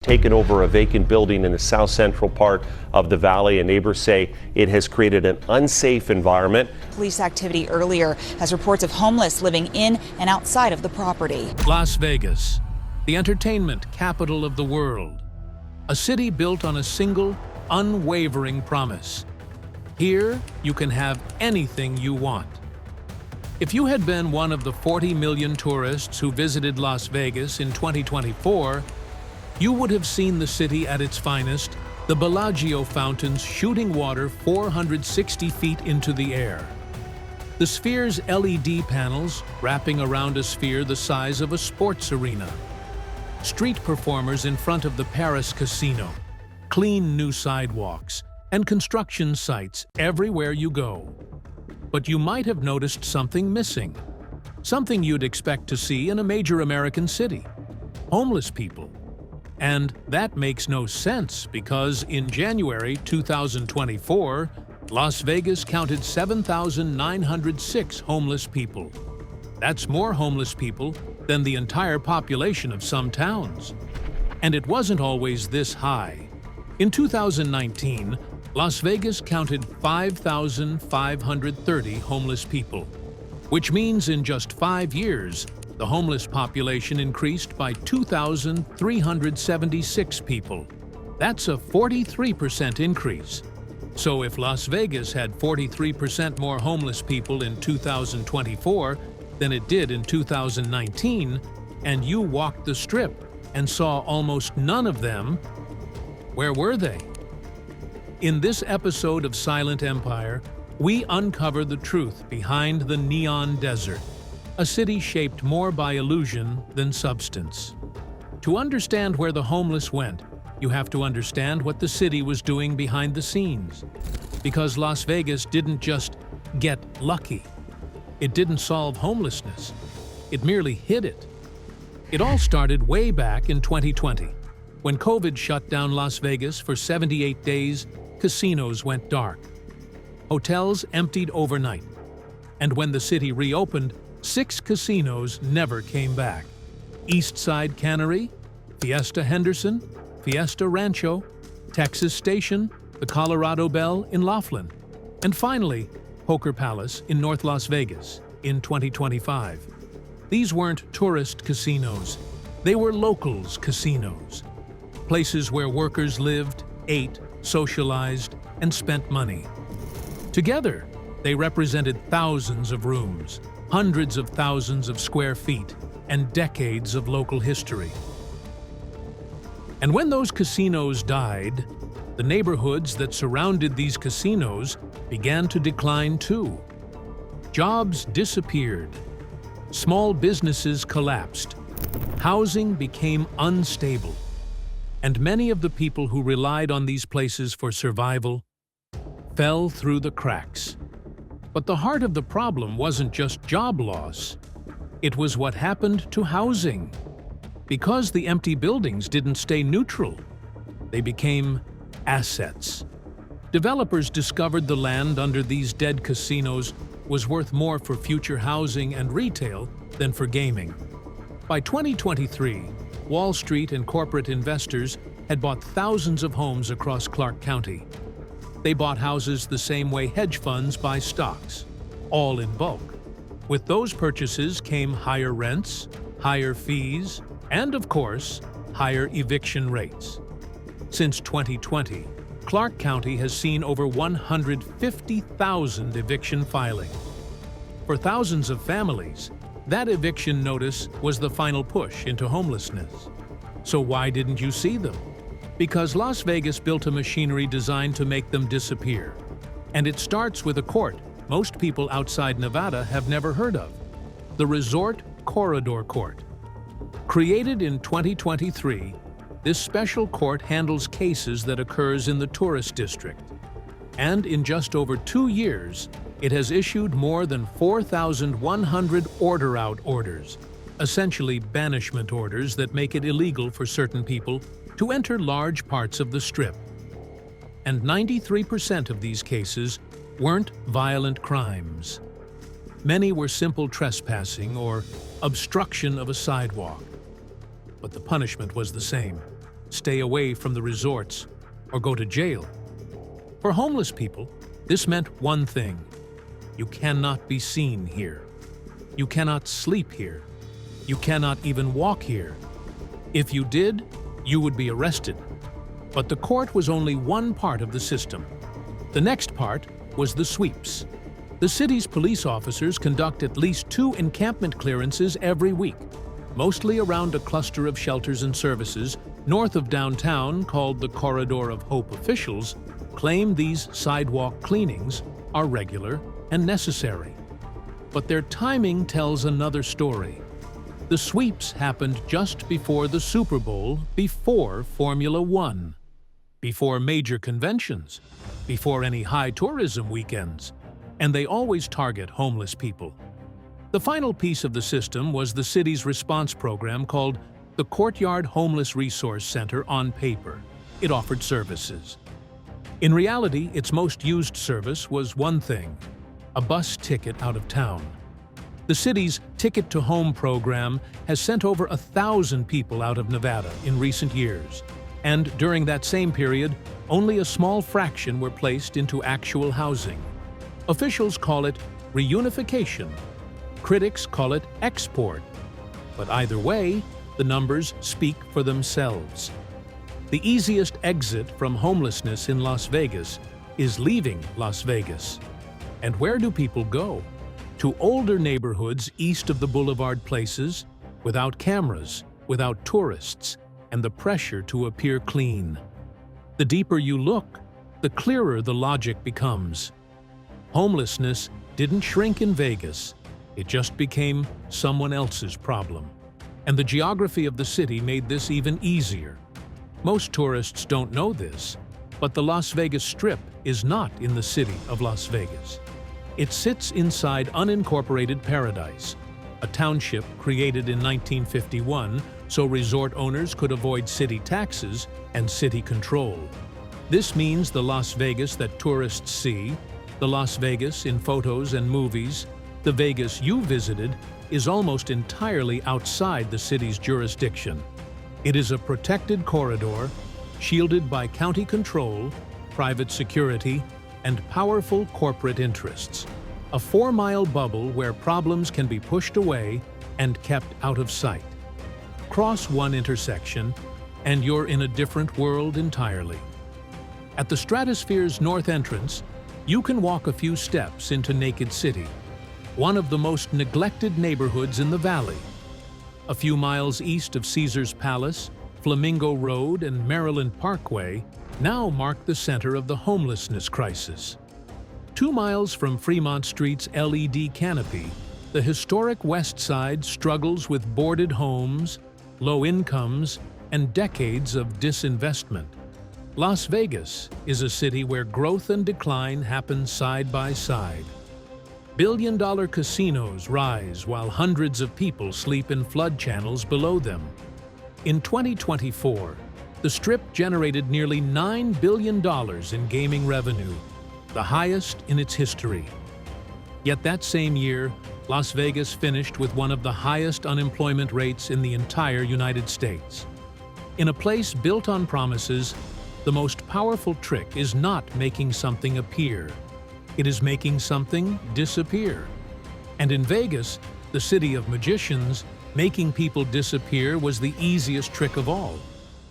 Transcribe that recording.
Taken over a vacant building in the south central part of the valley, and neighbors say it has created an unsafe environment. Police activity earlier has reports of homeless living in and outside of the property. Las Vegas, the entertainment capital of the world. A city built on a single, unwavering promise. Here, you can have anything you want. If you had been one of the 40 million tourists who visited Las Vegas in 2024, you would have seen the city at its finest, the Bellagio fountains shooting water 460 feet into the air. The Sphere's LED panels wrapping around a sphere the size of a sports arena. Street performers in front of the Paris Casino. Clean new sidewalks and construction sites everywhere you go. But you might have noticed something missing. Something you'd expect to see in a major American city. Homeless people. And that makes no sense because in January 2024, Las Vegas counted 7,906 homeless people. That's more homeless people than the entire population of some towns. And it wasn't always this high. In 2019, Las Vegas counted 5,530 homeless people, which means in just 5 years, the homeless population increased by 2,376 people. That's a 43% increase. So if Las Vegas had 43% more homeless people in 2024 than it did in 2019, and you walked the Strip and saw almost none of them, where were they? In this episode of Silent Empire, we uncover the truth behind the neon desert. A city shaped more by illusion than substance. To understand where the homeless went, you have to understand what the city was doing behind the scenes. Because Las Vegas didn't just get lucky. It didn't solve homelessness. It merely hid it. It all started way back in 2020. When COVID shut down Las Vegas for 78 days, casinos went dark. Hotels emptied overnight. And when the city reopened, 6 casinos never came back. Eastside Cannery, Fiesta Henderson, Fiesta Rancho, Texas Station, the Colorado Bell in Laughlin, and finally, Poker Palace in North Las Vegas in 2025. These weren't tourist casinos. They were locals casinos. Places where workers lived, ate, socialized, and spent money. Together, they represented thousands of rooms, hundreds of thousands of square feet, and decades of local history. And when those casinos died, the neighborhoods that surrounded these casinos began to decline too. Jobs disappeared. Small businesses collapsed. Housing became unstable. And many of the people who relied on these places for survival fell through the cracks. But the heart of the problem wasn't just job loss. It was what happened to housing. Because the empty buildings didn't stay neutral, they became assets. Developers discovered the land under these dead casinos was worth more for future housing and retail than for gaming. By 2023, Wall Street and corporate investors had bought thousands of homes across Clark County. They bought houses the same way hedge funds buy stocks, all in bulk. With those purchases came higher rents, higher fees, and of course, higher eviction rates. Since 2020, Clark County has seen over 150,000 eviction filings. For thousands of families, that eviction notice was the final push into homelessness. So why didn't you see them? Because Las Vegas built a machinery designed to make them disappear. And it starts with a court most people outside Nevada have never heard of, the Resort Corridor Court. Created in 2023, this special court handles cases that occurs in the tourist district. And in just over 2 years, it has issued more than 4,100 order-out orders, essentially banishment orders that make it illegal for certain people to enter large parts of the Strip. And 93% of these cases weren't violent crimes. Many were simple trespassing or obstruction of a sidewalk. But the punishment was the same: stay away from the resorts, or go to jail. For homeless people, this meant one thing: you cannot be seen here. You cannot sleep here. You cannot even walk here. If you did, you would be arrested. But the court was only one part of the system. The next part was the sweeps. The city's police officers conduct at least 2 encampment clearances every week, mostly around a cluster of shelters and services north of downtown called the Corridor of Hope. Officials claim these sidewalk cleanings are regular and necessary. But their timing tells another story. The sweeps happened just before the Super Bowl, before Formula One, before major conventions, before any high tourism weekends, and they always target homeless people. The final piece of the system was the city's response program called the Courtyard Homeless Resource Center. On paper, it offered services. In reality, its most used service was one thing: a bus ticket out of town. The city's Ticket to Home program has sent over 1,000 people out of Nevada in recent years, and during that same period, only a small fraction were placed into actual housing. Officials call it reunification. Critics call it export. But either way, the numbers speak for themselves. The easiest exit from homelessness in Las Vegas is leaving Las Vegas. And where do people go? To older neighborhoods east of the boulevard places, without cameras, without tourists, and the pressure to appear clean. The deeper you look, the clearer the logic becomes. Homelessness didn't shrink in Vegas, it just became someone else's problem. And the geography of the city made this even easier. Most tourists don't know this, but the Las Vegas Strip is not in the city of Las Vegas. It sits inside unincorporated Paradise, a township created in 1951 so resort owners could avoid city taxes and city control. This means the Las Vegas that tourists see, the Las Vegas in photos and movies, the Vegas you visited, is almost entirely outside the city's jurisdiction. It is a protected corridor, shielded by county control, private security, and powerful corporate interests. A 4-mile bubble where problems can be pushed away and kept out of sight. Cross one intersection, and you're in a different world entirely. At the Stratosphere's north entrance, you can walk a few steps into Naked City, one of the most neglected neighborhoods in the valley. A few miles east of Caesar's Palace, Flamingo Road and Maryland Parkway now mark the center of the homelessness crisis. 2 miles from Fremont Street's LED canopy, the historic West Side struggles with boarded homes, low incomes, and decades of disinvestment. Las Vegas is a city where growth and decline happen side by side. Billion-dollar casinos rise while hundreds of people sleep in flood channels below them. In 2024, the Strip generated nearly $9 billion in gaming revenue, the highest in its history. Yet that same year, Las Vegas finished with one of the highest unemployment rates in the entire United States. In a place built on promises, the most powerful trick is not making something appear. It is making something disappear. And in Vegas, the city of magicians, making people disappear was the easiest trick of all.